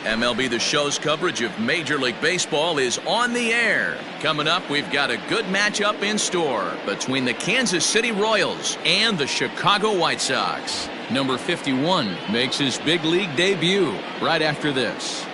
MLB The Show's coverage of Major League Baseball is on the air. Coming up, we've got a good matchup in store between the Kansas City Royals and the Chicago White Sox. Number 51 makes his big league debut right after this.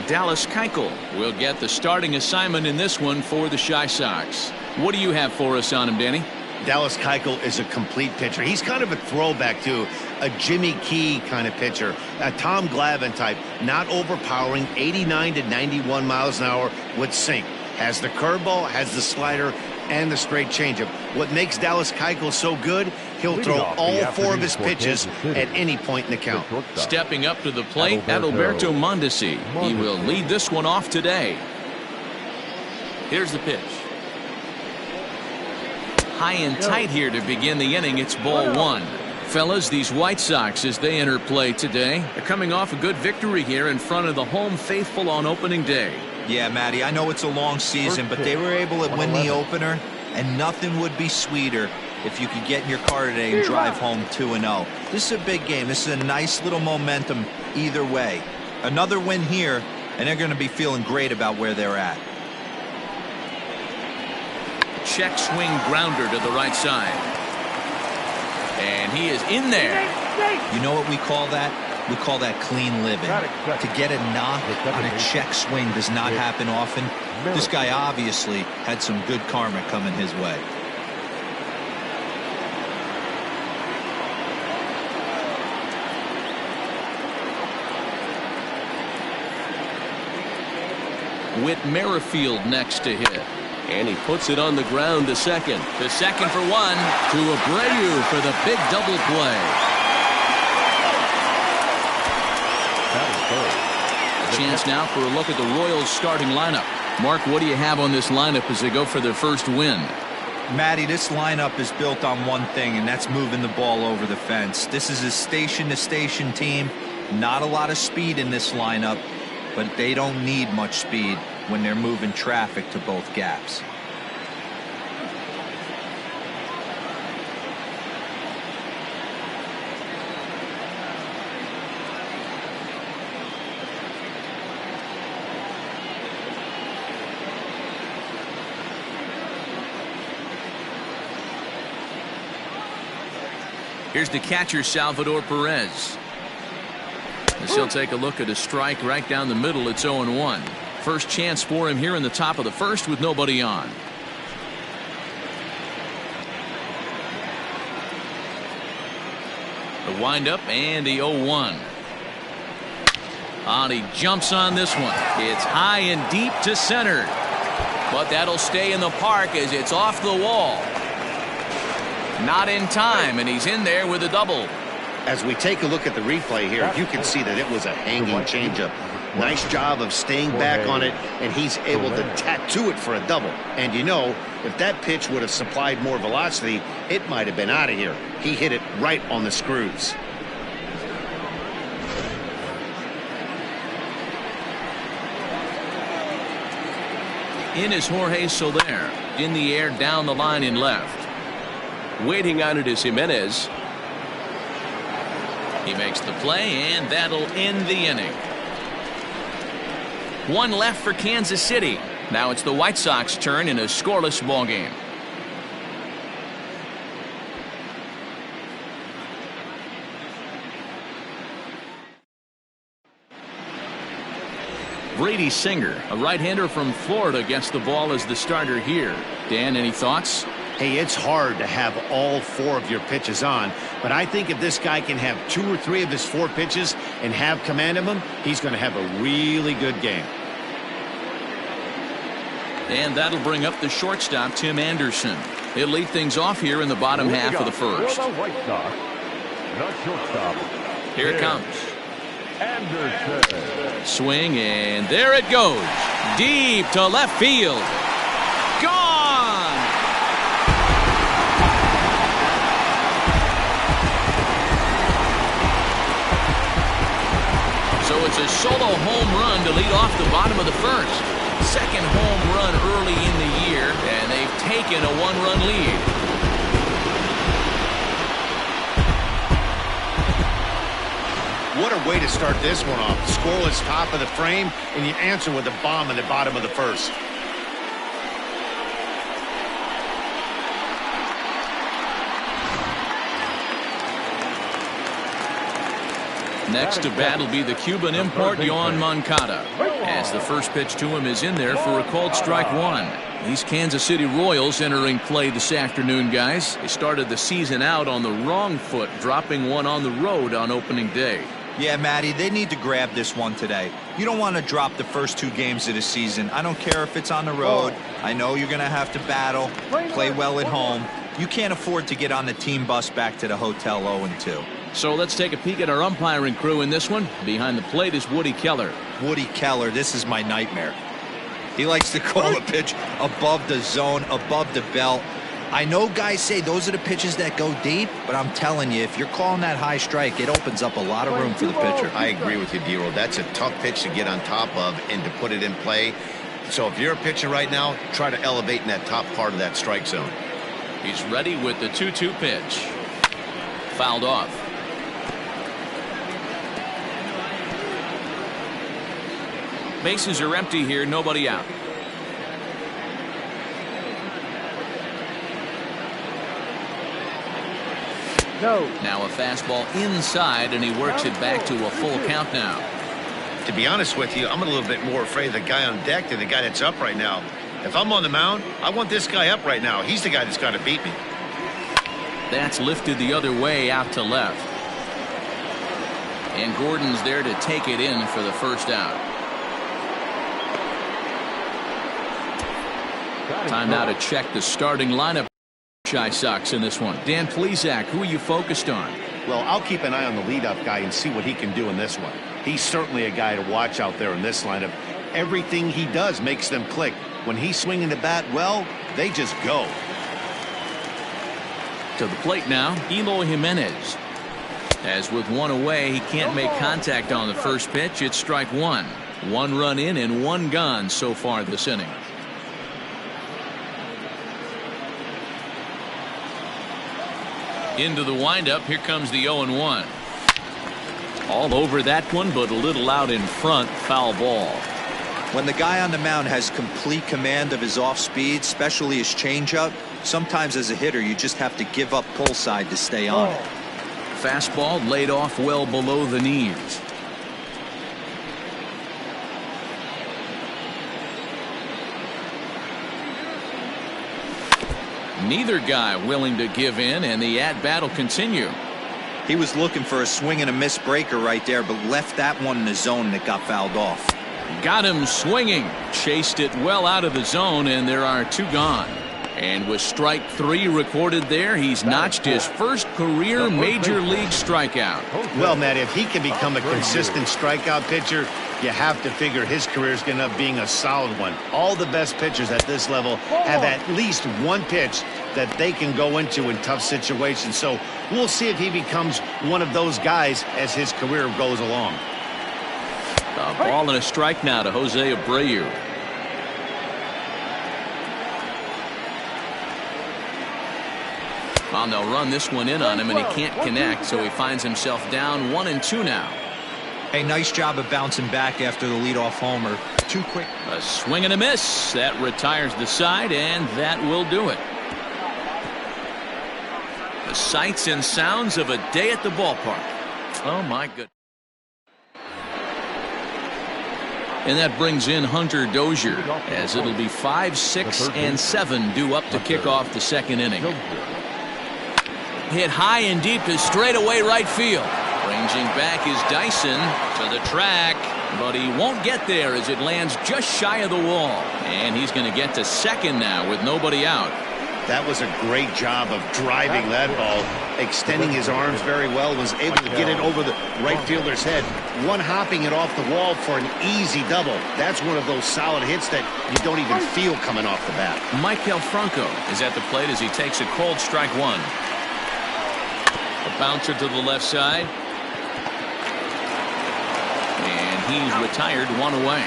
Dallas Keuchel will get the starting assignment in this one for the Chi Sox. What do you have for us on him, Danny? Dallas Keuchel is a complete pitcher. He's kind of a throwback to a Jimmy Key kind of pitcher, a Tom Glavine type, not overpowering, 89 to 91 miles an hour with sink. Has the curveball, has the slider, and the straight changeup. What makes Dallas Keuchel so good, he'll throw all four of his pitches at any point in the count. Stepping up to the plate, Adalberto Mondesi. He will lead this one off today. Here's the pitch. High and tight here to begin the inning. It's ball one. Fellas, these White Sox, as they enter play today, are coming off a good victory here in front of the home faithful on opening day. Yeah, Matty, I know it's a long season, but they were able to win the opener, and nothing would be sweeter if you could get in your car today and drive home 2-0. This is a big game. This is a nice little momentum either way. Another win here, and they're going to be feeling great about where they're at. Check swing grounder to the right side. And he is in there. You know what we call that? We call that clean living. To get a knock on a check swing does not happen often. This guy obviously had some good karma coming his way. Whit Merrifield next to hit. And he puts it on the ground to second. To second for one. To Abreu for the big double play. A chance now for a look at the Royals starting lineup. Mark, what do you have on this lineup as they go for their first win? Matty, this lineup is built on one thing, and that's moving the ball over the fence. This is a station-to-station team. Not a lot of speed in this lineup, but they don't need much speed when they're moving traffic to both gaps. Here's the catcher, Salvador Perez. As he'll take a look at a strike right down the middle. It's 0-1. First chance for him here in the top of the first with nobody on. The windup and the 0-1. And he jumps on this one. It's high and deep to center. But that'll stay in the park as it's off the wall. Not in time, and he's in there with a double. As we take a look at the replay here, you can see that it was a hanging changeup. Nice job of staying back on it, and he's able to tattoo it for a double. And you know, if that pitch would have supplied more velocity, it might have been out of here. He hit it right on the screws. In is Jorge Soler. In the air, down the line in left. Waiting on it is Jimenez. He makes the play, and that'll end the inning. One left for Kansas City. Now it's the White Sox turn in a scoreless ball game. Brady Singer, a right-hander from Florida, gets the ball as the starter here. Dan, any thoughts? Hey, it's hard to have all four of your pitches on, but I think if this guy can have 2 or 3 of his 4 pitches and have command of them, he's going to have a really good game. And that'll bring up the shortstop, Tim Anderson. He'll lead things off here in the bottom half of the first. Here it comes. Anderson. Swing, and there it goes. Deep to left field. Gone! So it's a solo home run to lead off the bottom of the first. Second home run early in the year, and they've taken a 1-run lead. What a way to start this one off. Scoreless top of the frame, and you answer with a bomb in the bottom of the first. Next to bat will be the Cuban import, Yoan Moncada, as the first pitch to him is in there for a called strike one. These Kansas City Royals entering play this afternoon, guys. They started the season out on the wrong foot, dropping one on the road on opening day. Yeah, Matty, they need to grab this one today. You don't want to drop the first 2 games of the season. I don't care if it's on the road. I know you're going to have to battle, play well at home. You can't afford to get on the team bus back to the hotel 0-2. So let's take a peek at our umpiring crew in this one. Behind the plate is Woody Keller. Woody Keller, this is my nightmare. He likes to call a pitch above the zone, above the belt. I know guys say those are the pitches that go deep, but I'm telling you, if you're calling that high strike, it opens up a lot of room for the pitcher. I agree with you, D-Roll. That's a tough pitch to get on top of and to put it in play. So if you're a pitcher right now, try to elevate in that top part of that strike zone. He's ready with the 2-2 pitch. Fouled off. Bases are empty here, nobody out. No. Now a fastball inside, and he works it back to a full count now. To be honest with you, I'm a little bit more afraid of the guy on deck than the guy that's up right now. If I'm on the mound, I want this guy up right now. He's the guy that's got to beat me. That's lifted the other way out to left. And Gordon's there to take it in for the first out. Time now to check the starting lineup. Shy Sox in this one. Dan Plesac, who are you focused on? Well, I'll keep an eye on the leadoff guy and see what he can do in this one. He's certainly a guy to watch out there in this lineup. Everything he does makes them click. When he's swinging the bat well, they just go. To the plate now, Eloy Jimenez. As with one away, he can't make contact on the first pitch. It's strike one. 1 run in and 1 gone so far this inning. Into the windup. Here comes the 0-1. All over that one, but a little out in front. Foul ball. When the guy on the mound has complete command of his off speed, especially his changeup, sometimes as a hitter you just have to give up pull side to stay on it. Fastball laid off well below the knees. Neither guy willing to give in, and the at-bat will continue. He was looking for a swing and a miss breaker right there, but left that one in the zone that got fouled off. Got him swinging. Chased it well out of the zone, and there are 2 gone. And with strike 3 recorded there, he's notched his first career major league strikeout. Well, Matt, if he can become a consistent strikeout pitcher, you have to figure his career is going to end up being a solid one. All the best pitchers at this level have at least one pitch that they can go into in tough situations. So we'll see if he becomes one of those guys as his career goes along. A ball and a strike now to Jose Abreu. Well, they'll run this one in on him, and he can't connect, so he finds himself down 1-2 now. Hey, nice job of bouncing back after the leadoff homer. Too quick. A swing and a miss. That retires the side, and that will do it. The sights and sounds of a day at the ballpark. Oh, my goodness. And that brings in Hunter Dozier, as it'll be 5, 6, and 7 due up to kick off the second inning. Hit high and deep to straightaway right field. Ranging back is Dyson to the track, but he won't get there as it lands just shy of the wall. And he's going to get to second now with nobody out. That was a great job of driving that ball, extending his arms very well, was able to get it over the right fielder's head, one hopping it off the wall for an easy double. That's one of those solid hits that you don't even feel coming off the bat. Maikel Franco is at the plate as he takes a cold strike one. A bouncer to the left side. And he's retired, 1 away.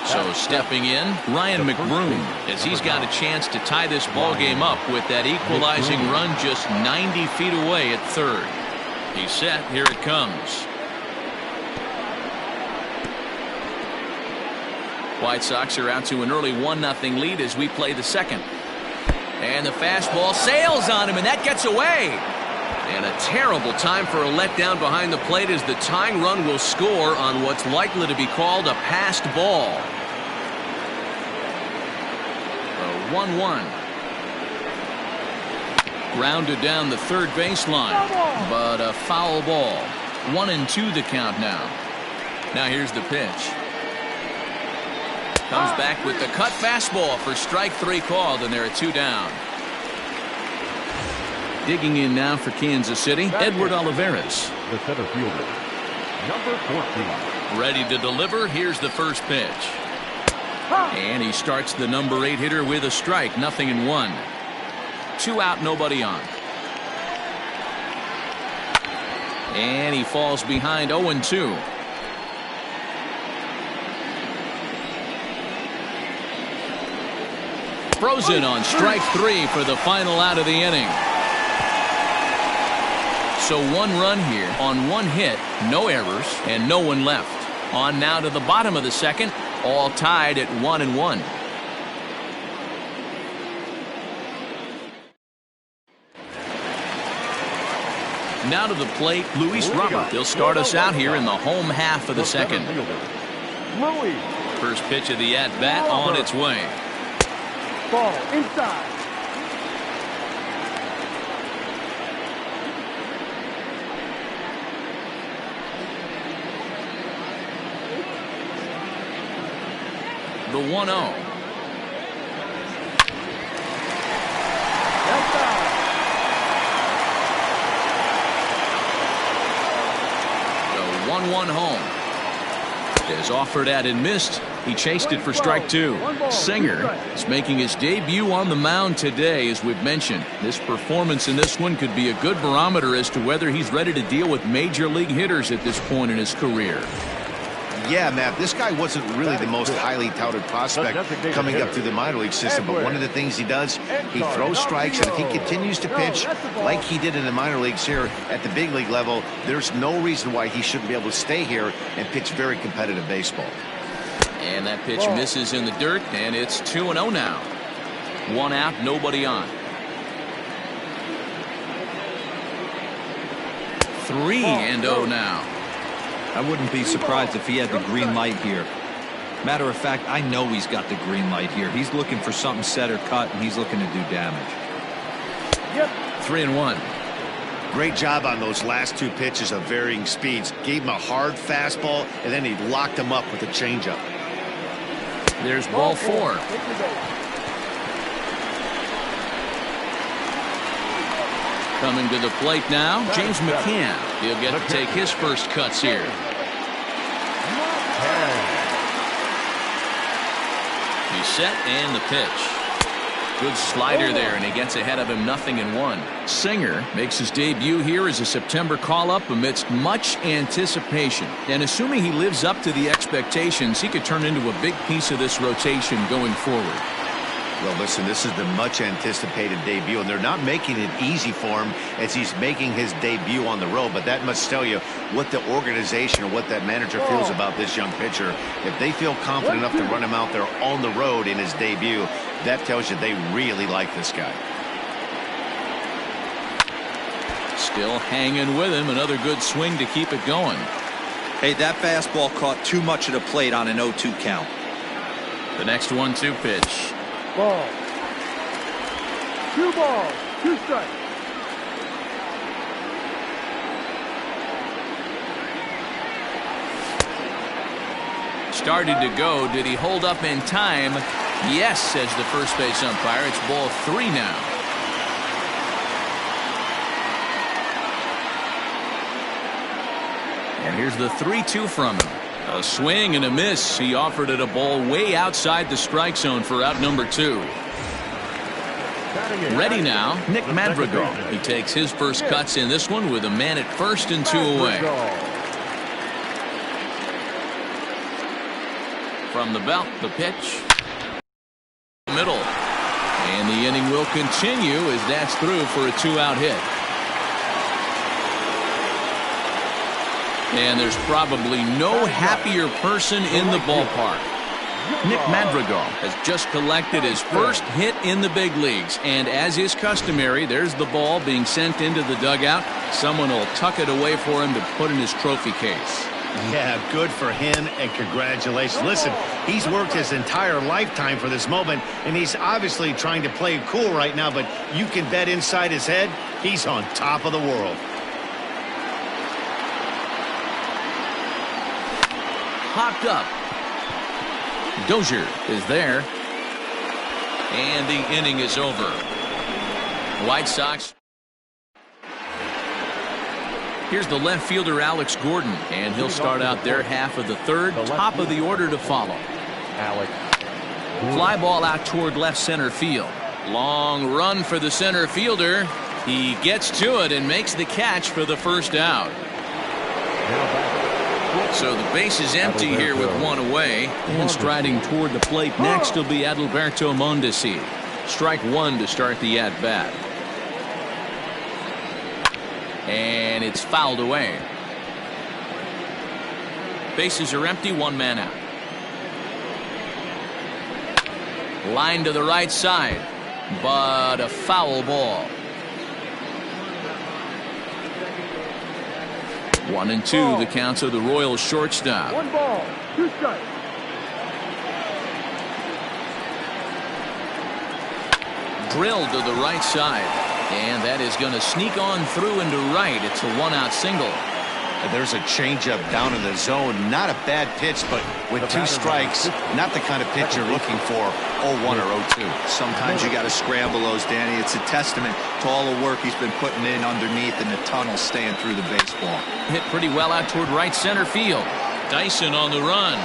So stepping in, Ryan McBroom, as he's got a chance to tie this ball game up with that equalizing run just 90 feet away at third. He's set. Here it comes. White Sox are out to an early 1-0 lead as we play the second. And the fastball sails on him, and that gets away. And a terrible time for a letdown behind the plate as the tying run will score on what's likely to be called a passed ball. A 1-1. Grounded down the third baseline, but a foul ball. 1-2 the count now. Now here's the pitch. Comes back with the cut fastball for strike 3 called, and there are 2 down. Digging in now for Kansas City, Edward Olivares. The center fielder, number 14. Ready to deliver. Here's the first pitch. And he starts the number 8 hitter with a strike. 0-1. 2 out, nobody on. And he falls behind 0-2. Frozen on strike 3 for the final out of the inning. So 1 run here on 1 hit, no errors, and no one left. On now to the bottom of the second, all tied at 1-1. Now to the plate, Luis Robert. He'll start us out here in the home half of the second. First pitch of the at-bat on its way. Ball inside. The 1-0. The 1-1 home. Is offered at and missed. He chased it for strike 2. Singer is making his debut on the mound today, as we've mentioned. This performance in this one could be a good barometer as to whether he's ready to deal with major league hitters at this point in his career. Yeah, Matt, this guy wasn't really the most highly touted prospect coming up through the minor league system, but one of the things he does, he throws strikes, and if he continues to pitch like he did in the minor leagues here at the big league level, there's no reason why he shouldn't be able to stay here and pitch very competitive baseball. And that pitch misses in the dirt, and it's 2-0 now. 1 out, nobody on. 3-0 now. I wouldn't be surprised if he had the green light here. Matter of fact, I know he's got the green light here. He's looking for something set or cut, and he's looking to do damage. 3-1. Great job on those last 2 pitches of varying speeds. Gave him a hard fastball, and then he locked him up with a changeup. There's ball 4. Coming to the plate now, James McCann. He'll get to take his first cuts here. He's set and the pitch. Good slider there, and he gets ahead of him. 0-1. Singer makes his debut here as a September call-up amidst much anticipation. And assuming he lives up to the expectations, he could turn into a big piece of this rotation going forward. Well, listen, this is the much-anticipated debut, and they're not making it easy for him as he's making his debut on the road, but that must tell you what the organization or what that manager feels about this young pitcher. If they feel confident enough to run him out there on the road in his debut, that tells you they really like this guy. Still hanging with him. Another good swing to keep it going. Hey, that fastball caught too much of the plate on an 0-2 count. The next 1-2 pitch. Ball. 2 balls, 2 strikes. Started to go. Did he hold up in time? Yes, says the first base umpire. It's ball 3 now. And here's the 3-2 from him. A swing and a miss. He offered it a ball way outside the strike zone for out number 2. Ready now, Nick Madrigal. He takes his first cuts in this one with a man at first and 2 away. From the belt, the pitch. Middle. And the inning will continue as that's through for a 2-out hit. And there's probably no happier person in the ballpark. Nick Madrigal has just collected his first hit in the big leagues. And as is customary, there's the ball being sent into the dugout. Someone will tuck it away for him to put in his trophy case. Yeah, good for him, and congratulations. Listen, he's worked his entire lifetime for this moment, and he's obviously trying to play it cool right now, but you can bet inside his head, he's on top of the world. Hopped up. Dozier is there. And the inning is over. White Sox. Here's the left fielder, Alex Gordon, and he'll start out their half of the third. Top of the order to follow. Alex. Fly ball out toward left center field. Long run for the center fielder. He gets to it and makes the catch for the first out. So the base is empty here with one away. And striding toward the plate next will be Adalberto Mondesi. Strike one to start the at-bat. And it's fouled away. Bases are empty, one man out. Line to the right side, but a foul ball. 1-2 the counts of the Royals shortstop. 1 ball, 2 strikes. Drilled to the right side, and that is going to sneak on through into right. It's a 1-out single. There's a changeup down in the zone. Not a bad pitch, but with 2 strikes, not the kind of pitch you're looking for 0-1 or 0-2. Sometimes you got to scramble those, Danny. It's a testament to all the work he's been putting in underneath in the tunnel, staying through the baseball. Hit pretty well out toward right center field. Dyson on the run,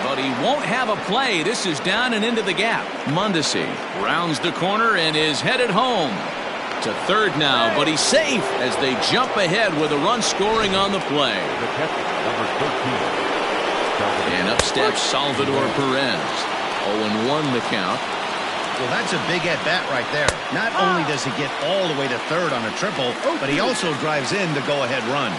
but he won't have a play. This is down and into the gap. Mondesi rounds the corner and is headed home. To third now, but he's safe as they jump ahead with a run scoring on the play. The catcher, number 13. And up steps Salvador Perez. 0-1 the count. Well, that's a big at-bat right there. Not only does he get all the way to third on a triple, but he also drives in the go-ahead run.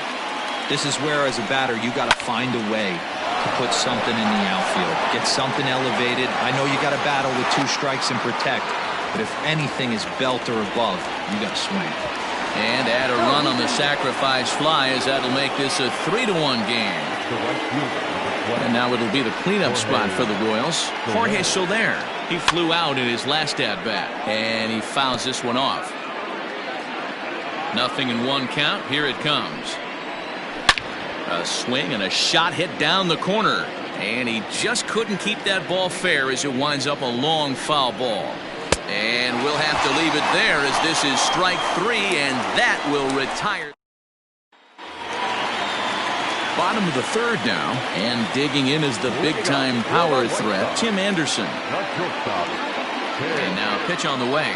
This is where, as a batter, you got to find a way to put something in the outfield. Get something elevated. I know you got to battle with 2 strikes and protect. But if anything is belt or above, you got to swing. And add a run on the sacrifice fly, as that'll make this a 3-1 game. And now it'll be the cleanup spot for the Royals. Jorge Soler. He flew out in his last at-bat, and he fouls this one off. 0-1 count. Here it comes. A swing and a shot hit down the corner. And he just couldn't keep that ball fair as it winds up a long foul ball. And we'll have to leave it there as this is strike 3, and that will retire. Bottom of the third now, and digging in is the big-time power threat, Tim Anderson. And now pitch on the way.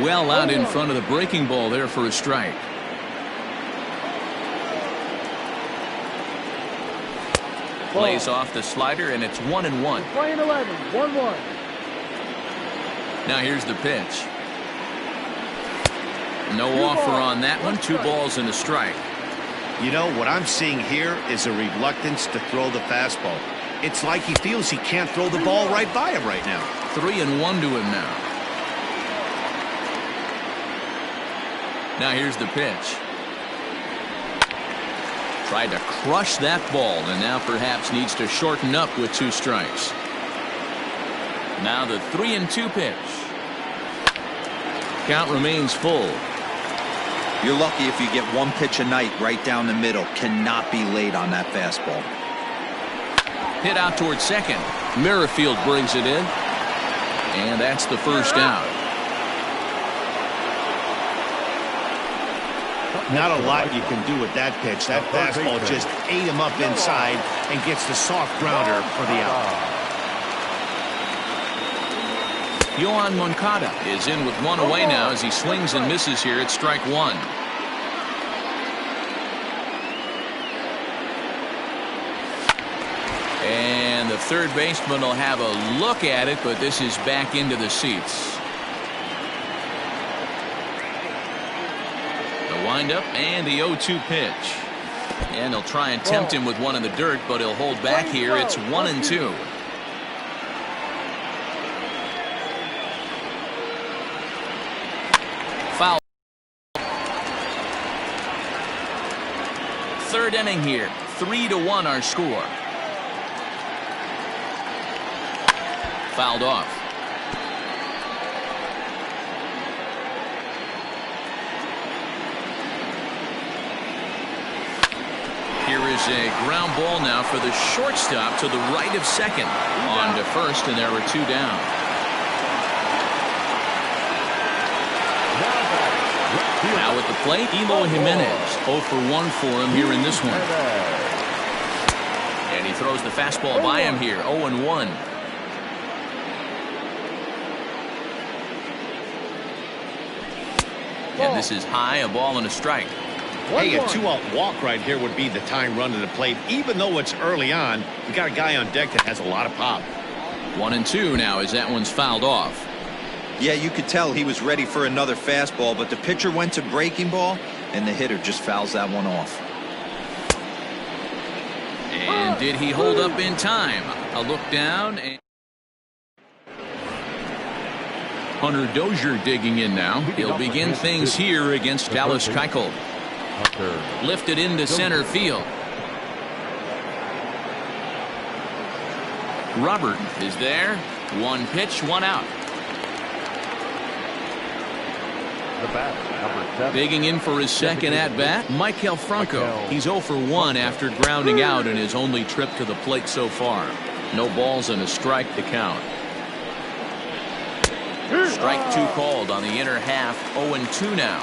Well out in front of the breaking ball there for a strike. Plays off the slider, and it's 1-1. Playing 11, 1-1. Now here's the pitch. No offer on that one. 2 balls and a strike. You know, what I'm seeing here is a reluctance to throw the fastball. It's like he feels he can't throw the ball right by him right now. 3-1 to him now. Now here's the pitch. Tried to crush that ball, and now perhaps needs to shorten up with 2 strikes. Now the 3-2 pitch. Count remains full. You're lucky if you get 1 pitch a night right down the middle. Cannot be late on that fastball. Hit out towards second. Merrifield brings it in. And that's the first out. Not a lot you can do with that pitch. That fastball just ate him up inside and gets the soft grounder for the out. Yohan Moncada is in with 1 away now as he swings and misses here at strike 1. And third baseman will have a look at it, but this is back into the seats. The windup and the 0-2 pitch. And they'll try and tempt him with one in the dirt, but he'll hold back here. It's 1-2. Foul. Third inning here. 3-1 our score. Fouled off. Here is a ground ball now for the shortstop to the right of second. On to first, and there were 2 down. Now at the plate, Eloy Jimenez. 0 for 1 for him here in this one. And he throws the fastball by him here. 0-1. And this is high, a ball and a strike. Hey, a 2-out walk right here would be the tying run to the plate. Even though it's early on, we got a guy on deck that has a lot of pop. 1-2 now as that one's fouled off. Yeah, you could tell he was ready for another fastball, but the pitcher went to breaking ball, and the hitter just fouls that one off. And did he hold up in time? A look down. And Hunter Dozier digging in now. He'll begin things here against Dallas Keuchel. Lifted into center field. Robert is there. 1 pitch, 1 out. The bat, number 7. Digging in for his second at-bat, Maikel Franco. He's 0 for 1 after grounding out in his only trip to the plate so far. No balls and a strike to count. Strike 2 called on the inner half. 0-2 now.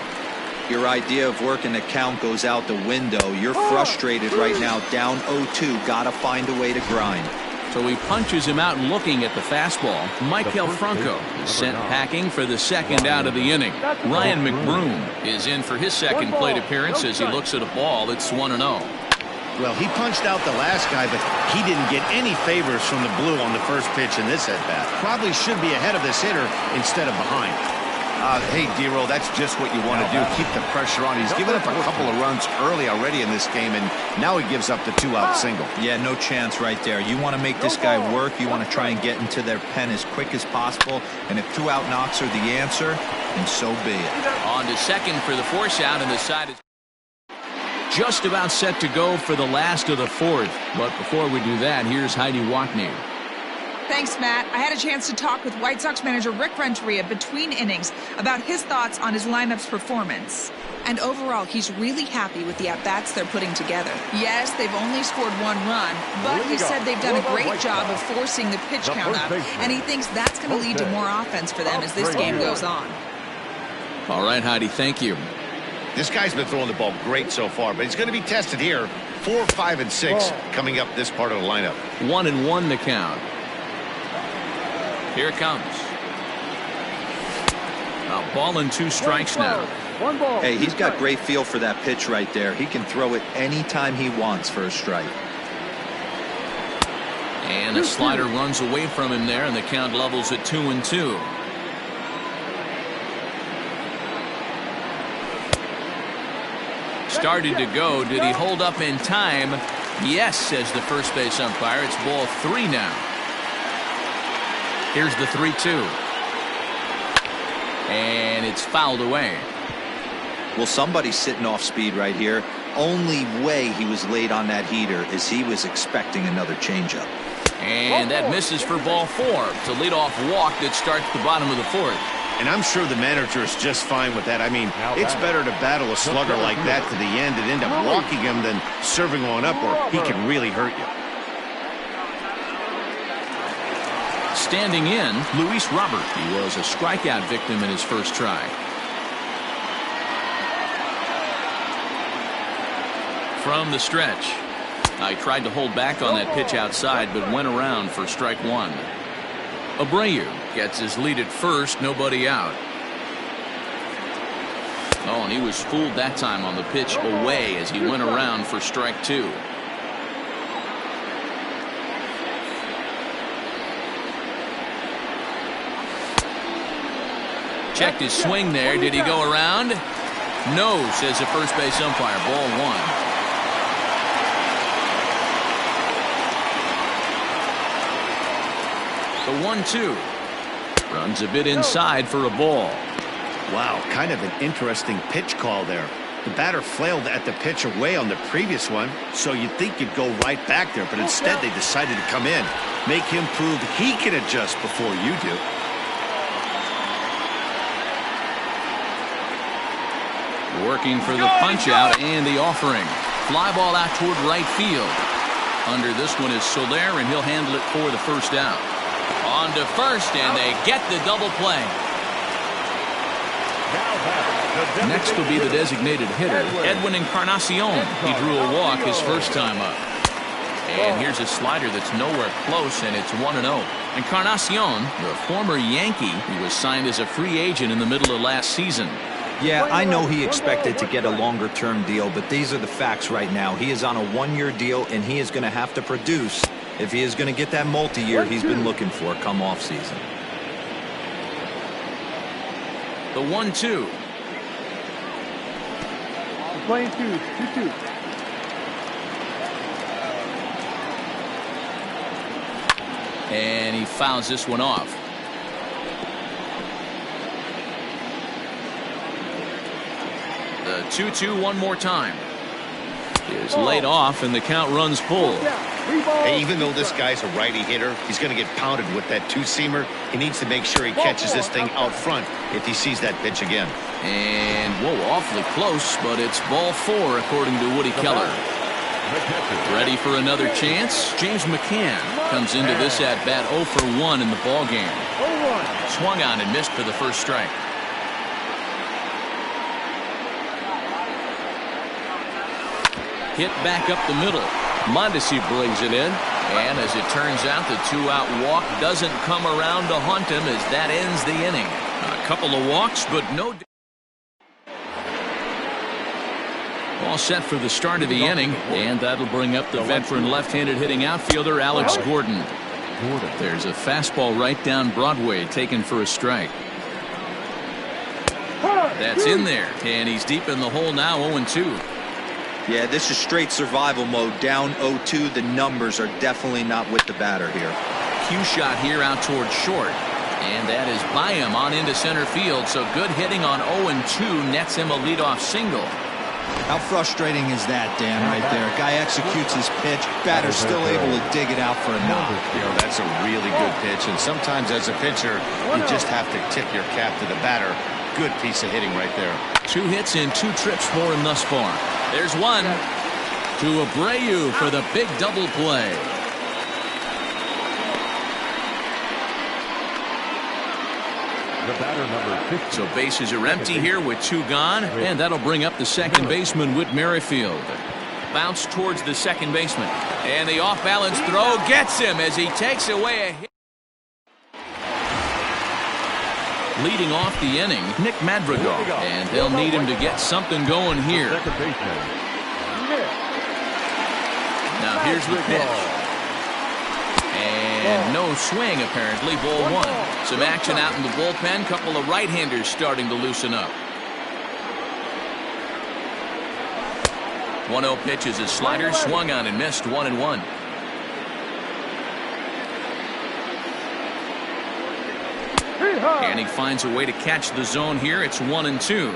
Your idea of working the count goes out the window. You're frustrated right now, down 0-2. Gotta find a way to grind. So he punches him out looking at the fastball. Maikel Franco is sent packing for the second out of the inning. Ryan McBroom is in for his second plate appearance as he looks at a ball. It's 1-0. Well, he punched out the last guy, but he didn't get any favors from the blue on the first pitch in this at-bat. Probably should be ahead of this hitter instead of behind. Hey, Dero, that's just what you want to do. Keep the pressure on. He's given up a couple of runs early already in this game, and now he gives up the 2-out single. Yeah, no chance right there. You want to make this guy work. You want to try and get into their pen as quick as possible. And if 2-out knocks are the answer, then so be it. On to second for the force out, and the side is just about set to go for the last of the 4th. But before we do that, here's Heidi Watney. Thanks, Matt. I had a chance to talk with White Sox manager Rick Renteria between innings about his thoughts on his lineup's performance. And overall, he's really happy with the at-bats they're putting together. Yes, they've only scored 1 run, but he said they've done a great job of forcing the pitch count up, and he thinks that's going to lead to more offense for them as this game goes on. All right, Heidi, thank you. This guy's been throwing the ball great so far, but he's going to be tested here. 4, 5, and 6 coming up this part of the lineup. 1-1 to count. Here it comes. A ball and 2 strikes now. Hey, he's got great feel for that pitch right there. He can throw it anytime he wants for a strike. And a slider runs away from him there, and the count levels at 2-2. Started to go. Did he hold up in time? Yes, says the first base umpire. It's ball 3 now. Here's the 3-2. And it's fouled away. Well, somebody's sitting off speed right here. Only way he was late on that heater is he was expecting another changeup. And that misses for ball 4. It's a leadoff walk that starts the bottom of the 4th. And I'm sure the manager is just fine with that. I mean, it's better to battle a slugger like that to the end and end up walking him than serving one up, or he can really hurt you. Standing in, Luis Robert. He was a strikeout victim in his first try. From the stretch. I tried to hold back on that pitch outside, but went around for strike 1. Abreu gets his lead at first, nobody out. Oh, and he was fooled that time on the pitch away as he went around for strike 2. Checked his swing there. Did he go around? No, says the first base umpire. Ball one. The 1-2. Runs a bit inside for a ball. Wow, kind of an interesting pitch call there. The batter flailed at the pitch away on the previous one, so you'd think you'd go right back there, but instead they decided to come in. Make him prove he can adjust before you do. Working for the punch out and the offering. Fly ball out toward right field. Under this one is Soler, and he'll handle it for the first out. On to first, and they get the double play. Next will be the designated hitter, Edwin Encarnacion. He drew a walk his first time up. And here's a slider that's nowhere close, and it's 1-0. Encarnacion, the former Yankee, who was signed as a free agent in the middle of last season. Yeah, I know he expected to get a longer-term deal, but these are the facts right now. He is on a one-year deal, and he is going to have to produce if he is going to get that multi-year he's been looking for come off-season. The 1-2. Playing 2-2. And he fouls this one off. The 2-2 one more time. Is laid off, and the count runs full. Hey, even though this guy's a righty hitter, he's going to get pounded with that two-seamer. He needs to make sure he catches this thing out front if he sees that pitch again. And, whoa, awfully close, but it's ball 4 according to Woody Keller. Ready for another chance? James McCann comes into this at-bat 0 for 1 in the ballgame. Swung on and missed for the first strike. Hit back up the middle. Mondesi brings it in. And as it turns out, the 2-out walk doesn't come around to haunt him as that ends the inning. A couple of walks, but no. All set for the start of the inning, and that'll bring up the veteran left-handed hitting outfielder Alex Gordon. There's a fastball right down Broadway taken for a strike. That's in there, and he's deep in the hole now, 0-2. Yeah, this is straight survival mode. Down 0-2. The numbers are definitely not with the batter here. Cue shot here out towards short. And that is by him on into center field. So good hitting on 0-2 nets him a leadoff single. How frustrating is that, Dan, right there? Guy executes his pitch. Batter's still able to dig it out for a knock. You know, that's a really good pitch. And sometimes as a pitcher, you just have to tip your cap to the batter. Good piece of hitting right there. 2 hits and 2 trips for him thus far. There's one to Abreu for the big double play. The batter, number 50. So bases are empty here with 2 gone, and that'll bring up the second baseman, Whit Merrifield. Bounce towards the second baseman, and the off-balance throw gets him as he takes away a hit. Leading off the inning, Nick Madrigal, and they'll need him to get something going here. Now here's the pitch. And no swing, apparently, ball 1. Some action out in the bullpen. Couple of right-handers starting to loosen up. 1-0 pitch is a slider, swung on and missed, 1-1. And he finds a way to catch the zone here. It's 1-2.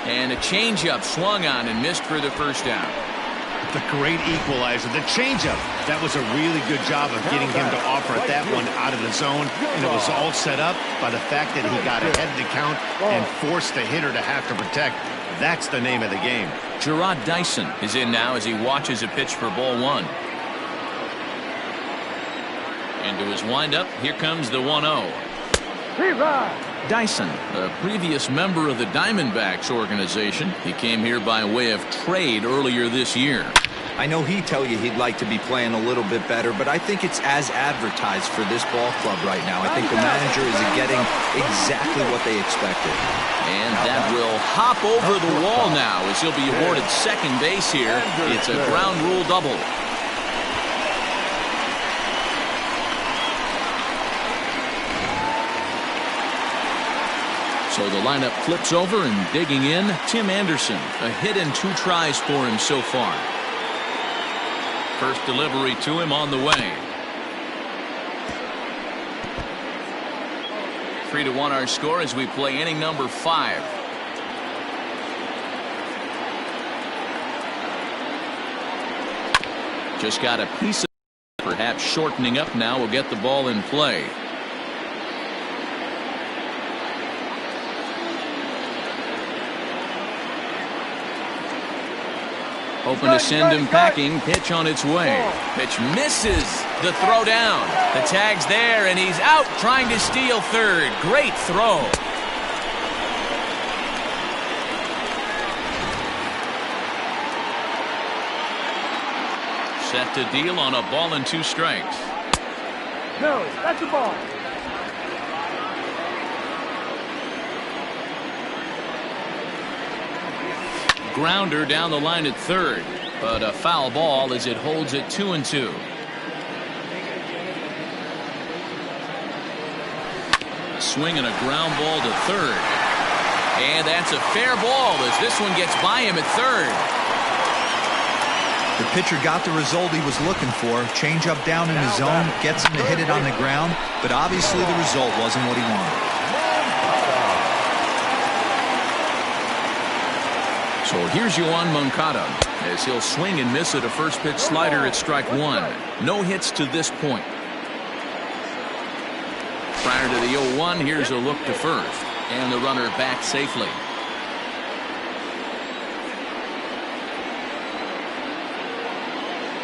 And a changeup swung on and missed for the first out. The great equalizer, the changeup. That was a really good job of getting him to offer that one out of the zone. And it was all set up by the fact that he got ahead of the count and forced the hitter to have to protect. That's the name of the game. Gerard Dyson is in now as he watches a pitch for ball 1. Into his windup, here comes the 1-0. Dyson, a previous member of the Diamondbacks organization. He came here by way of trade earlier this year. I know he'd tell you he'd like to be playing a little bit better, but I think it's as advertised for this ball club right now. I think the manager is getting exactly what they expected. And that will hop over the wall now as he'll be awarded second base here. It's a ground rule double. So the lineup flips over, and digging in, Tim Anderson. A hit and 2 tries for him so far. First delivery to him on the way. 3-1 our score as we play inning number 5. Just got a piece of perhaps shortening up now. Will get the ball in play. Hoping to send him packing. Pitch on its way. Pitch misses. The throw down. The tag's there, and he's out trying to steal third. Great throw. Set to deal on a ball and 2 strikes. No, that's a ball. Grounder down the line at third, but a foul ball as it holds it 2-2. A swing and a ground ball to third, and that's a fair ball as this one gets by him at third. The pitcher got the result he was looking for. Change up down in the zone, gets him to hit it on the ground, but obviously the result wasn't what he wanted. So here's Yoan Moncada as he'll swing and miss at a first pitch slider at strike 1. No hits to this point. Prior to the 0-1, here's a look to first, and the runner back safely.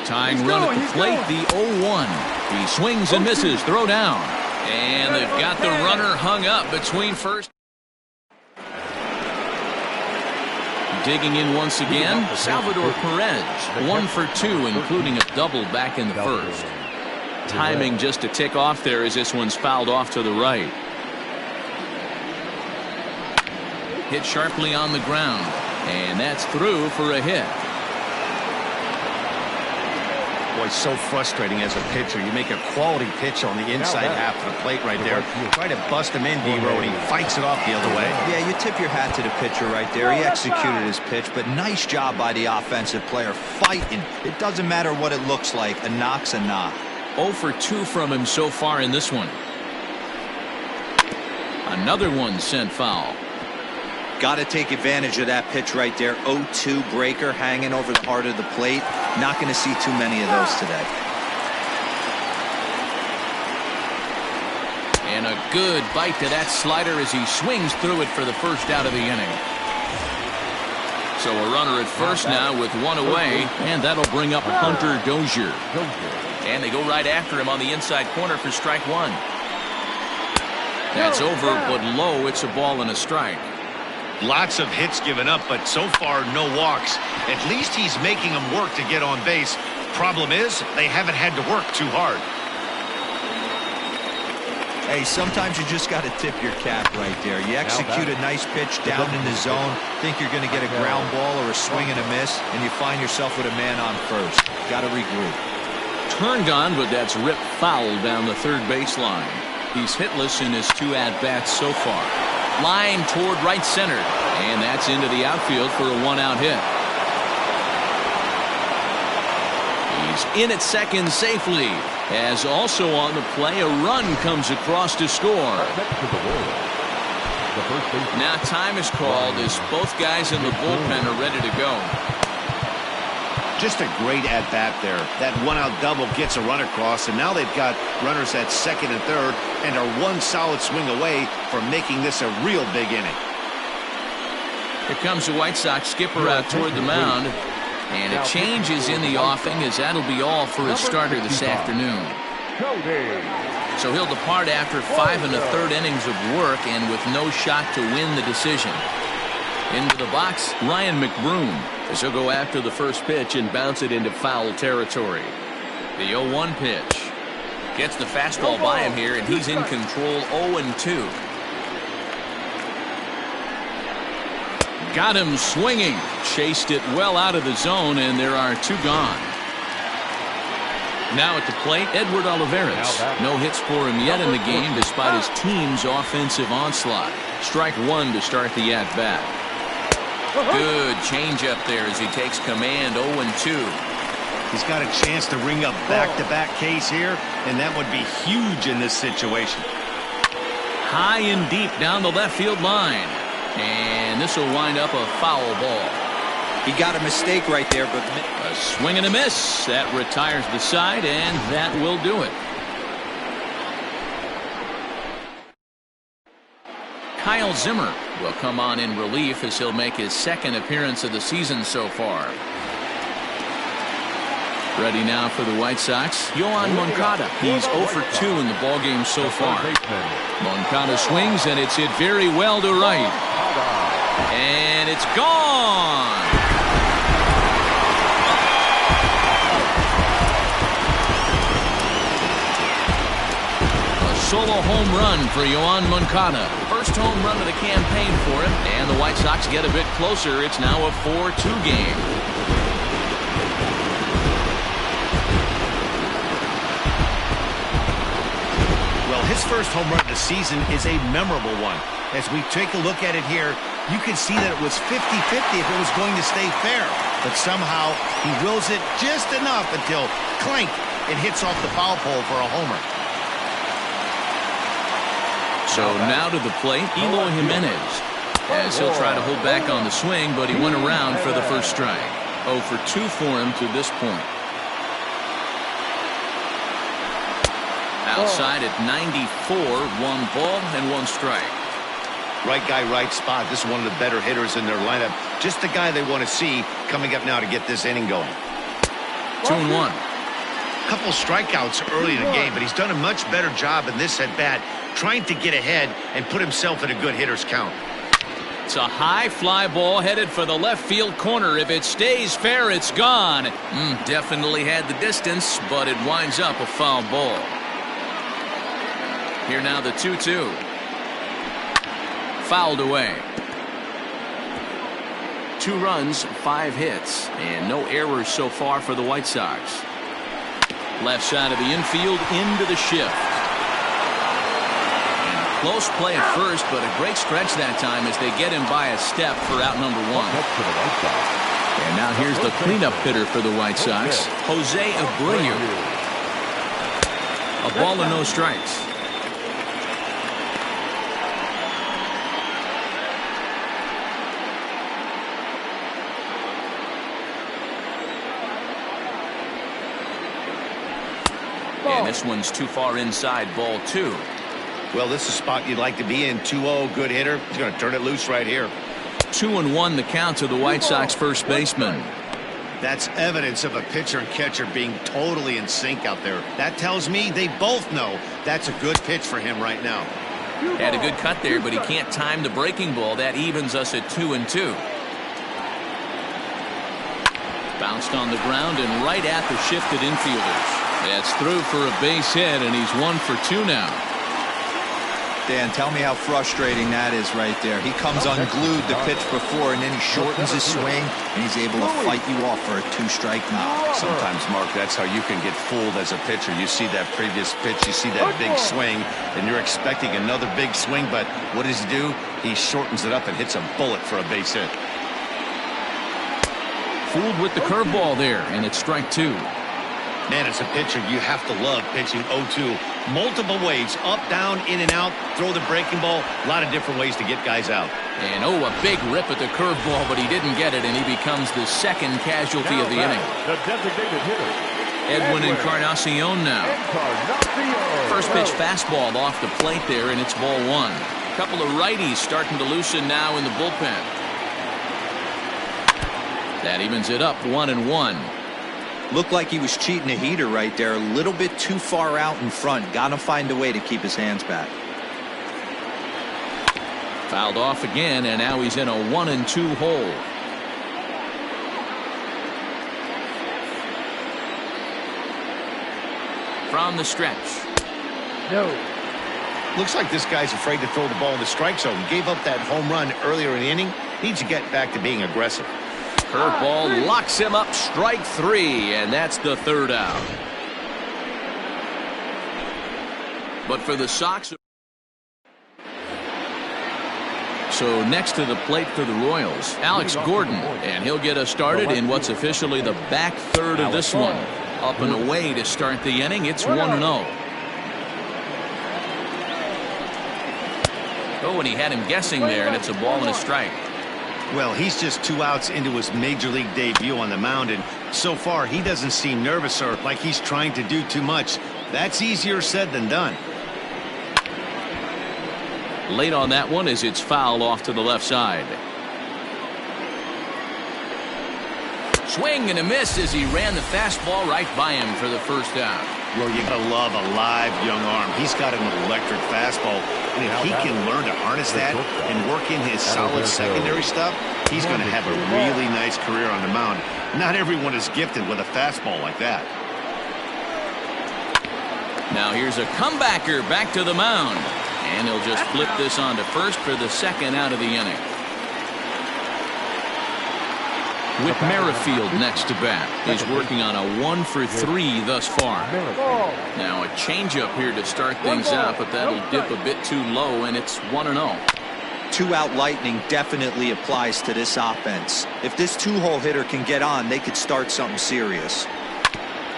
Tying run at the plate, the 0-1. He swings and misses, throw down, and they've got the runner hung up between first. Digging in once again, Salvador Perez, 1 for 2, including a double back in the first. Timing just to tick off there as this one's fouled off to the right. Hit sharply on the ground, and that's through for a hit. Boy, so frustrating as a pitcher. You make a quality pitch on the inside half of the plate right there. Try to bust him in, D-Row, and he fights it off the other way. Yeah, you tip your hat to the pitcher right there. He executed his pitch, but nice job by the offensive player fighting. It doesn't matter what it looks like. A knock's a knock. 0 for 2 from him so far in this one. Another one sent foul. Got to take advantage of that pitch right there. 0-2 breaker hanging over the heart of the plate. Not going to see too many of those today. And a good bite to that slider as he swings through it for the first out of the inning. So a runner at first now with 1 away, and that'll bring up Hunter Dozier. And they go right after him on the inside corner for strike 1. That's over, but low. It's a ball and a strike. Lots of hits given up, but so far no walks. At least he's making them work to get on base. Problem is, they haven't had to work too hard. Hey, sometimes you just got to tip your cap right there. You execute a nice pitch down in the zone, think you're going to get a ground ball or a swing and a miss, and you find yourself with a man on first. Got to regroup. Turned on, but that's ripped foul down the third baseline. He's hitless in his 2 at-bats so far. Line toward right center, and that's into the outfield for a 1-out hit. He's in at second safely, as also on the play a run comes across to score. Now time is called as both guys in the bullpen are ready to go. Just a great at-bat there. That 1-out double gets a run across, and now they've got runners at second and third and are 1 solid swing away from making this a real big inning. Here comes the White Sox skipper out toward the mound, and a change is in the offing as that'll be all for his starter this afternoon. So he'll depart after 5 1/3 innings of work and with no shot to win the decision. Into the box, Ryan McBroom, as he'll go after the first pitch and bounce it into foul territory. The 0-1 pitch. Gets the fastball by him here, and he's in control 0-2. Got him swinging. Chased it well out of the zone, and there are 2 gone. Now at the plate, Edward Olivares. No hits for him yet in the game despite his team's offensive onslaught. Strike one to start the at-bat. Good changeup there as he takes command. 0-2. He's got a chance to ring up back-to-back Ks here, and that would be huge in this situation. High and deep down the left field line. And this will wind up a foul ball. He got a mistake right there, but a swing and a miss. That retires the side, and that will do it. Kyle Zimmer will come on in relief as he'll make his second appearance of the season so far. Ready now for the White Sox, Yoán Moncada. He's 0 for 2 in the ballgame so far. Moncada swings, and it's hit very well to right. And it's gone. A solo home run for Yoán Moncada. First home run of the campaign for him, and the White Sox get a bit closer. It's now a 4-2 game. His first home run of the season is a memorable one. As we take a look at it here, you can see that it was 50-50 if it was going to stay fair. But somehow he wills it just enough until, clank, it hits off the foul pole for a homer. So now to the plate, Eloy Jimenez. As he'll try to hold back on the swing, but he went around for the first strike. 0 for 2 for him to this point. Outside at 94, 1 ball and 1 strike. Right guy, right spot. This is one of the better hitters in their lineup. Just the guy they want to see coming up now to get this inning going. 2-1. Couple strikeouts early in the game, but he's done a much better job in this at-bat, trying to get ahead and put himself in a good hitter's count. It's a high fly ball headed for the left field corner. If it stays fair, it's gone. Definitely had the distance, but it winds up a foul ball. Here now the 2-2. Fouled away. 2 runs, 5 hits, and no errors so far for the White Sox. Left side of the infield into the shift. And close play at first, but a great stretch that time as they get him by a step for out number 1. And now here's the cleanup hitter for the White Sox, Jose Abreu. A ball and no strikes. And this one's too far inside, ball 2. Well, this is a spot you'd like to be in. 2-0, good hitter. He's going to turn it loose right here. 2-1 the count to the White Sox first baseman. That's evidence of a pitcher and catcher being totally in sync out there. That tells me they both know that's a good pitch for him right now. Had a good cut there, but he can't time the breaking ball. That evens us at 2-2. Bounced on the ground and right at the shifted infielders. That's through for a base hit, and he's 1 for 2 now. Dan, tell me how frustrating that is right there. He comes unglued the pitch before, and then he shortens his swing, and he's able to fight you off for a 2-strike knock. Sometimes, Mark, that's how you can get fooled as a pitcher. You see that previous pitch, you see that big swing, and you're expecting another big swing, but what does he do? He shortens it up and hits a bullet for a base hit. Fooled with the curveball there, and it's strike 2. Man, as a pitcher, you have to love pitching 0-2. Multiple ways, up, down, in and out, throw the breaking ball. A lot of different ways to get guys out. And a big rip at the curveball, but he didn't get it, and he becomes the second casualty of the inning. The designated hitter, Edwin Encarnacion now. First pitch fastball off the plate there, and it's ball 1. A couple of righties starting to loosen now in the bullpen. That evens it up 1-1. Looked like he was cheating a heater right there. A little bit too far out in front. Got to find a way to keep his hands back. Fouled off again, and now he's in a 1-2 hole. From the stretch. No. Looks like this guy's afraid to throw the ball in the strike zone. Gave up that home run earlier in the inning. Needs to get back to being aggressive. Curveball locks him up, strike 3, and that's the 3rd out. But for the Sox, So next to the plate for the Royals, Alex Gordon, and he'll get us started in what's officially the back third of this one. Up and away to start the inning. It's 1-0. Oh, and he had him guessing there, and it's a ball and a strike. Well, he's just 2 outs into his major league debut on the mound, and so far he doesn't seem nervous or like he's trying to do too much. That's easier said than done. Late on that one as it's fouled off to the left side. Swing and a miss as he ran the fastball right by him for the first out. Well, you gotta love a live young arm. He's got an electric fastball, and if he can learn to harness that and work in his solid secondary stuff, he's going to have a really nice career on the mound. Not everyone is gifted with a fastball like that. Now here's a comebacker back to the mound, and he'll just flip this on to first for the second out of the inning. Whit Merrifield next to bat is working on a 1 for 3 thus far. Now a changeup here to start things out, but that'll dip a bit too low, and it's 1-0. 2-out lightning definitely applies to this offense. If this 2-hole hitter can get on, they could start something serious.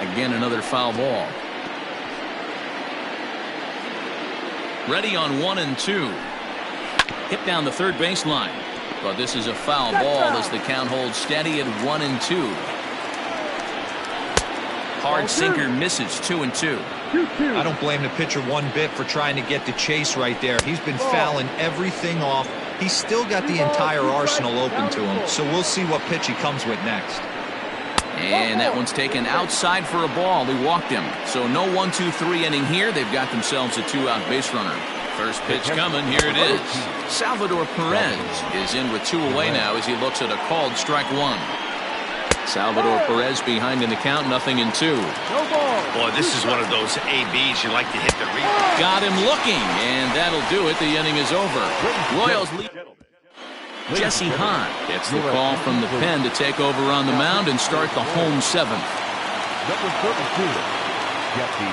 Again, another foul ball. Ready on 1 and 2. Hit down the third baseline. But this is a foul ball as the count holds steady at 1 and 2. Hard sinker misses 2 and 2. I don't blame the pitcher one bit for trying to get the chase right there. He's been fouling everything off. He's still got the entire arsenal open to him, so we'll see what pitch he comes with next. And that one's taken outside for a ball. He walked him. So no 1-2-3 inning here. They've got themselves a 2-out base runner. First pitch coming. Here it is. Salvador Perez is in with 2 away now as he looks at a called strike 1. Salvador Perez behind in the count, 0-2. Boy, this is one of those ABs you like to hit the replay. Got him looking, and that'll do it. The inning is over. Royals lead. Jesse Hahn gets the call from the pen to take over on the mound and start the home 7th. Number 32, Jesse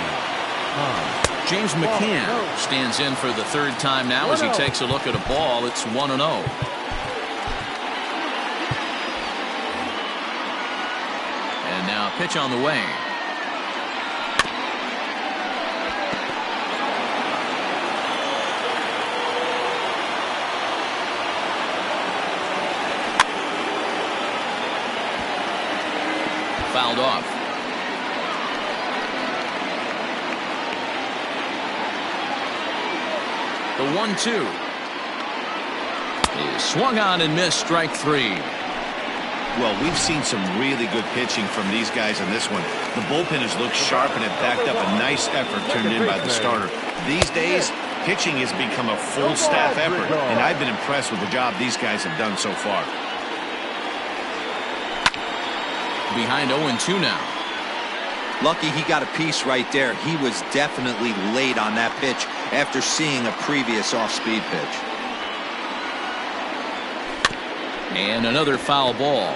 Hahn. James McCann stands in for the 3rd time now as he takes a look at a ball. It's 1-0. And now a pitch on the way. Fouled off. The 1-2 is swung on and missed, strike 3. Well, we've seen some really good pitching from these guys on this one. The bullpen has looked sharp and it backed up a nice effort turned in by the starter. These days, pitching has become a full staff effort, and I've been impressed with the job these guys have done so far. Behind 0-2 now. Lucky he got a piece right there. He was definitely late on that pitch after seeing a previous off-speed pitch. And another foul ball.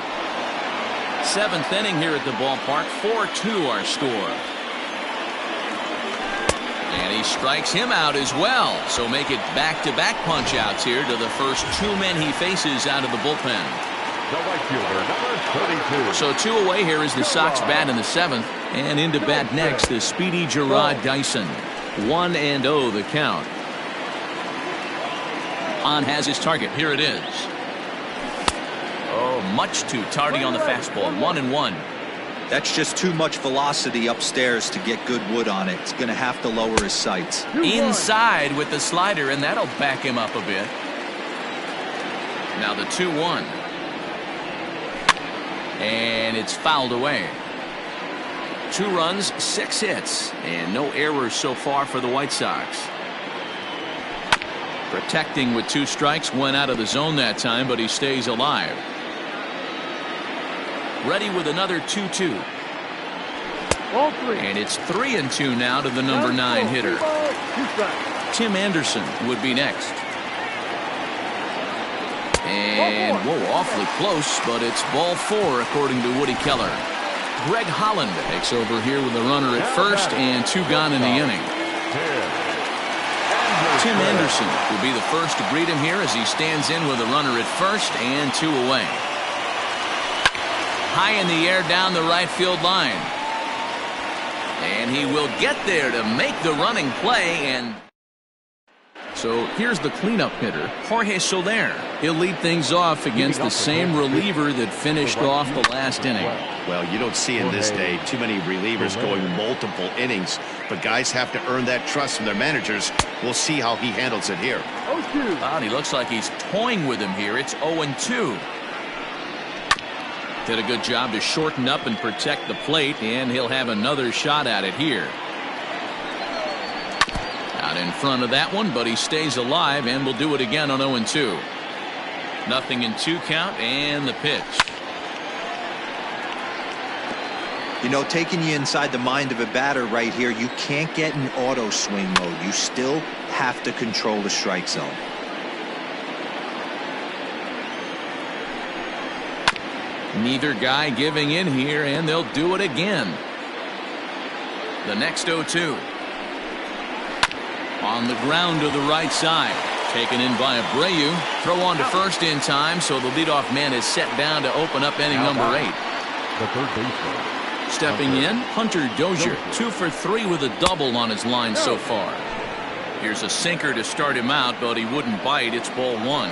7th inning here at the ballpark. 4-2 our score. And he strikes him out as well. So make it back-to-back punch-outs here to the first 2 men he faces out of the bullpen. The right fielder, number 32. So 2 away here as the Sox bat in the 7th. And into bat next is speedy Gerard Dyson. 1-0 the count. Hahn has his target. Here it is. Oh, much too tardy on the fastball. 1-1. That's just too much velocity upstairs to get good wood on it. It's going to have to lower his sights. Inside with the slider, and that'll back him up a bit. Now the 2-1. And it's fouled away. 2 runs, 6 hits, and no errors so far for the White Sox. Protecting with 2 strikes, went out of the zone that time, but he stays alive. Ready with another 2-2. And it's 3-2 now to the number 9 hitter. Tim Anderson would be next. And, whoa, awfully close, but it's ball 4 according to Woody Keller. Greg Holland takes over here with a runner at first and 2 gone in the inning. Tim Anderson will be the first to greet him here as he stands in with a runner at first and 2 away. High in the air down the right field line. And he will get there to make the running play. And so here's the cleanup hitter, Jorge Soler. He'll lead things off against the same reliever that finished off the last inning. Well, you don't see in this day too many relievers going multiple innings, but guys have to earn that trust from their managers. We'll see how he handles it here. And he looks like he's toying with him here. It's 0-2. Did a good job to shorten up and protect the plate, and he'll have another shot at it here. Out in front of that one, but he stays alive and will do it again on 0-2. Nothing in 2 count, and the pitch. You know, taking you inside the mind of a batter right here, you can't get in auto swing mode. You still have to control the strike zone. Neither guy giving in here, and they'll do it again. The next 0-2. On the ground to the right side. Taken in by Abreu. Throw on to first in time, so the leadoff man is set down to open up inning number 8. The third baseman. Stepping in, Hunter Dozier. 2 for 3 with a double on his line so far. Here's a sinker to start him out, but he wouldn't bite. It's ball 1.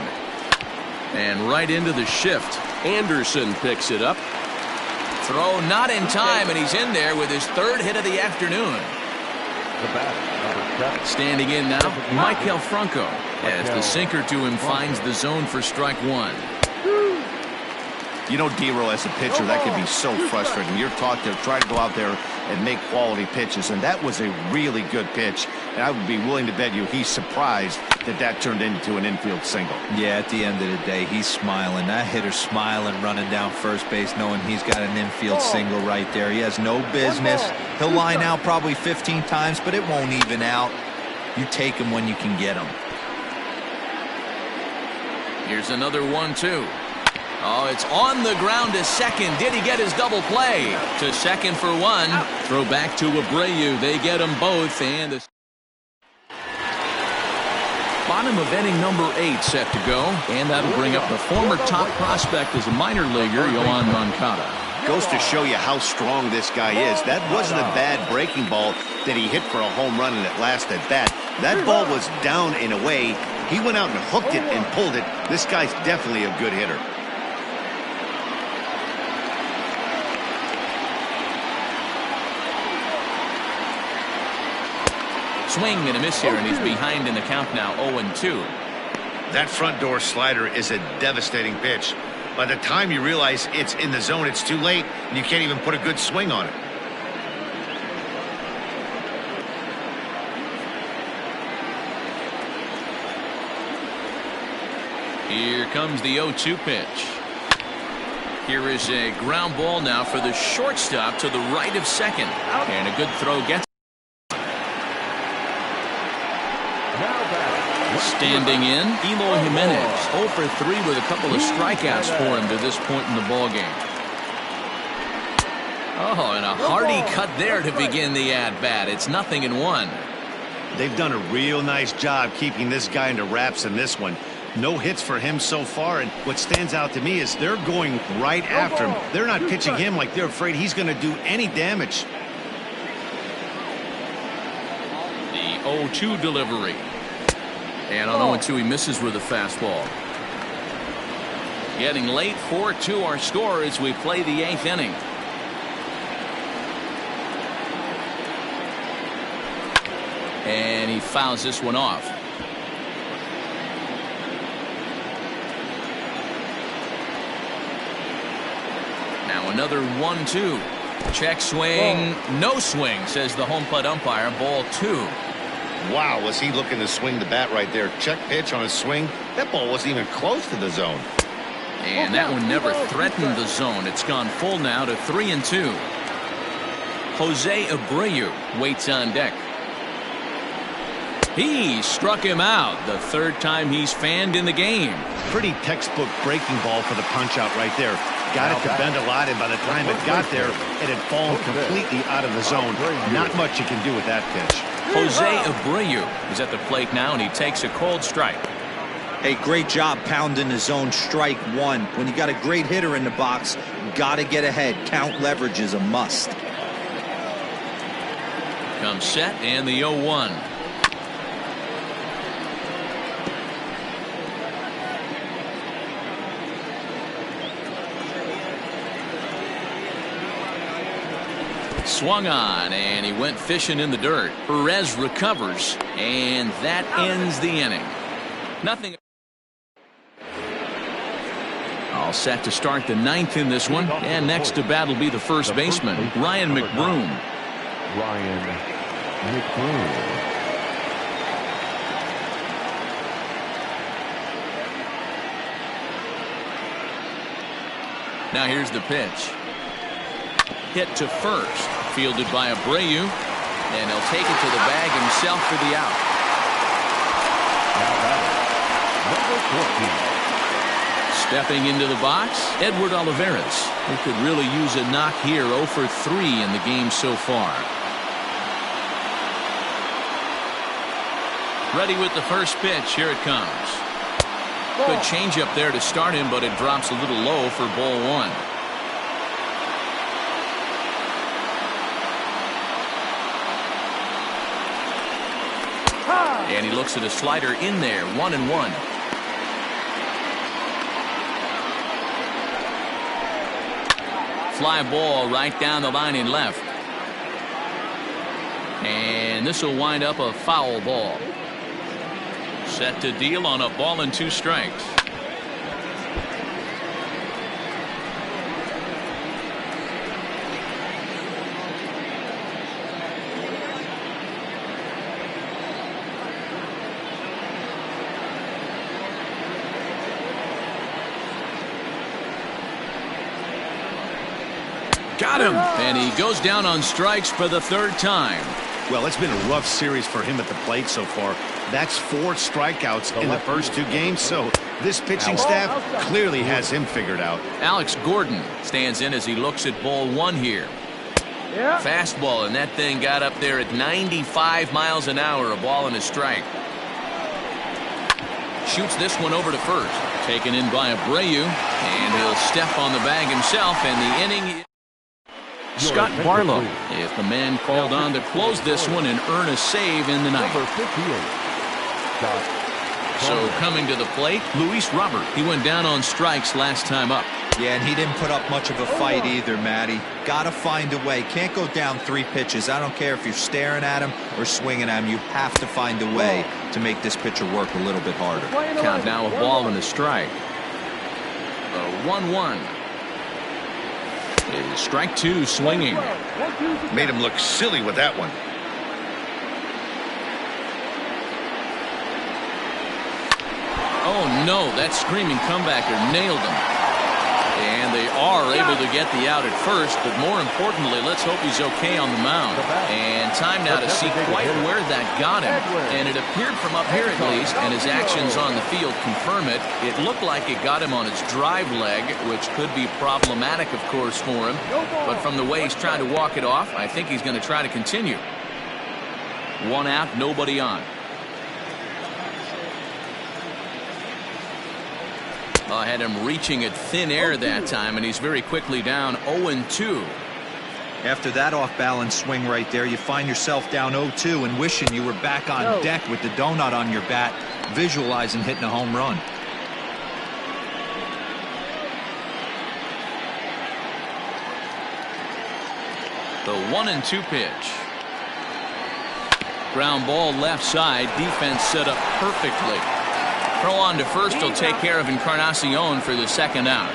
And right into the shift. Anderson picks it up. Throw not in time, and he's in there with his 3rd hit of the afternoon. The batter, standing in now, Maikel Franco, as the sinker to him finds the zone for strike 1. You know, D-Roll, as a pitcher, that can be so frustrating. You're taught to try to go out there and make quality pitches, and that was a really good pitch. And I would be willing to bet you he's surprised that that turned into an infield single. Yeah, at the end of the day, he's smiling. That hitter's smiling, running down first base, knowing he's got an infield single right there. He has no business. He'll line out probably 15 times, but it won't even out. You take him when you can get him. Here's another 1-2. Oh, it's on the ground to second. Did he get his double play? To second for 1. Throw back to Abreu. They get them both. And the bottom of inning number 8 set to go. And that'll bring up the former top prospect as a minor leaguer, Yohan Moncada. Goes to show you how strong this guy is. That wasn't a bad breaking ball that he hit for a home run in that last at bat. That ball was down and away. He went out and hooked it and pulled it. This guy's definitely a good hitter. Swing and a miss here, and he's behind in the count now, 0-2. That front door slider is a devastating pitch. By the time you realize it's in the zone, it's too late, and you can't even put a good swing on it. Here comes the 0-2 pitch. Here is a ground ball now for the shortstop to the right of second. And a good throw gets. Standing in, Eloy Jimenez, 0 for 3 with a couple of strikeouts for him to this point in the ballgame. Oh, and a hearty cut there to begin the at-bat. It's 0-1. They've done a real nice job keeping this guy into wraps in this one. No hits for him so far, and what stands out to me is they're going right after him. They're not pitching him like they're afraid he's going to do any damage. The 0-2 delivery. And on 0-2, he misses with a fastball. Getting late, 4-2 our score as we play the 8th inning. And he fouls this one off. Now another 1-2. Check swing, no swing, says the home plate umpire. Ball 2. Wow, was he looking to swing the bat right there. Check pitch on his swing. That ball wasn't even close to the zone. And that one never threatened the zone. It's gone full now to 3-2. Jose Abreu waits on deck. He struck him out. The 3rd time he's fanned in the game. Pretty textbook breaking ball for the punch out right there. Got it to bend a lot, and by the time it got there, it had fallen completely out of the zone. Not much you can do with that pitch. Jose Abreu is at the plate now, and he takes a cold strike. Hey, great job pounding the zone. Strike one. When you got a great hitter in the box, got to get ahead. Count leverage is a must. Comes set and the 0-1. Swung on, and he went fishing in the dirt. Perez recovers, and that ends the inning. Nothing. All set to start the 9th in this one, and next to bat will be the first baseman, Ryan McBroom. Ryan McBroom. Now here's the pitch. Hit to first, fielded by Abreu, and he'll take it to the bag himself for the out. Now batting, number 14. Stepping into the box, Edward Olivares, who could really use a knock here. 0 for 3 in the game so far. Ready with the first pitch. Here it comes. Good changeup there to start him, but it drops a little low for ball 1. And he looks at a slider in there. 1-1. Fly ball right down the line in left. And this will wind up a foul ball. Set to deal on a ball and 2 strikes. Got him, and he goes down on strikes for the 3rd time. Well, it's been a rough series for him at the plate so far. That's 4 strikeouts in the first 2 games, so this pitching staff clearly has him figured out. Alex Gordon stands in as he looks at ball 1 here. Fastball, and that thing got up there at 95 miles an hour, a ball and a strike. Shoots this one over to first. Taken in by Abreu, and he'll step on the bag himself, and the inning. Scott Barlow is the man called on to close this one and earn a save in the ninth. So coming to the plate, Luis Robert. He went down on strikes last time up. Yeah, and he didn't put up much of a fight either, Matty. Got to find a way. Can't go down 3 pitches. I don't care if you're staring at him or swinging at him. You have to find a way to make this pitcher work a little bit harder. Count now a ball and a strike. 1-1. Strike 2 swinging. Made him look silly with that one. Oh no, that screaming comebacker nailed him. And they are able to get the out at first, but more importantly, let's hope he's okay on the mound. And time now to see quite where that got him. And it appeared from up here at least, and his actions on the field confirm it. It looked like it got him on his drive leg, which could be problematic, of course, for him. But from the way he's trying to walk it off, I think he's going to try to continue. 1 out, nobody on. I had him reaching at thin air that time, and he's very quickly down 0-2. After that off-balance swing right there, you find yourself down 0-2 and wishing you were back on deck with the donut on your bat, visualizing hitting a home run. The 1-2 pitch. Ground ball left side. Defense set up perfectly. Throw on to first will take care of Encarnacion for the 2nd out.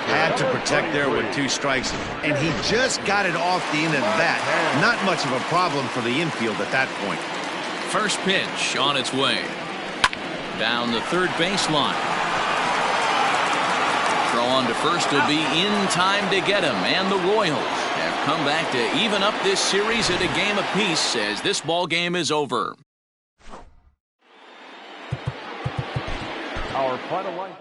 Had to protect there with 2 strikes, and he just got it off the end of that. Not much of a problem for the infield at that point. First pitch on its way. Down the 3rd baseline. Throw on to first will be in time to get him, and the Royals have come back to even up this series at a game apiece as this ball game is over. Our final line.